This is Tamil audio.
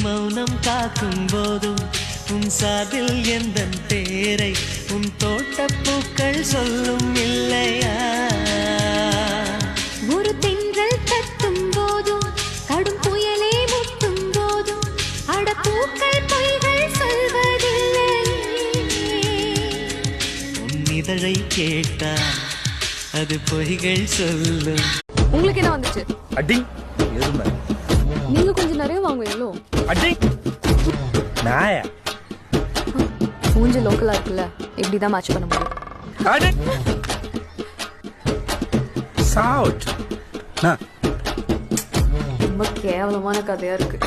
மௌனம் காக்கும் போதும் உன் சாதில் எந்த பேரை உன் தோட்டப்பூக்கள் சொல்லும் இல்லையா? ஒரு தென்றல் தட்டும் போதும் கடும் புயலே முட்டும் போதும் அடப்பூக்கள் பொய்கள் சொல்வதில்லை. உன் இதழை கேட்டா அது பொய்கள் சொல்லும். உங்களுக்கு என்ன வந்துச்சு? அடி எருமை. நீங்க கொஞ்சம் நிறைய வாங்குவீங்களோ? அடி நாயா. மூஞ்சி லோக்கலா இருக்குல்ல, எப்படிதான் மேட்ச் பண்ண முடியும்? அடி சவுட். ரொம்ப கேவலமான கதையா இருக்கு.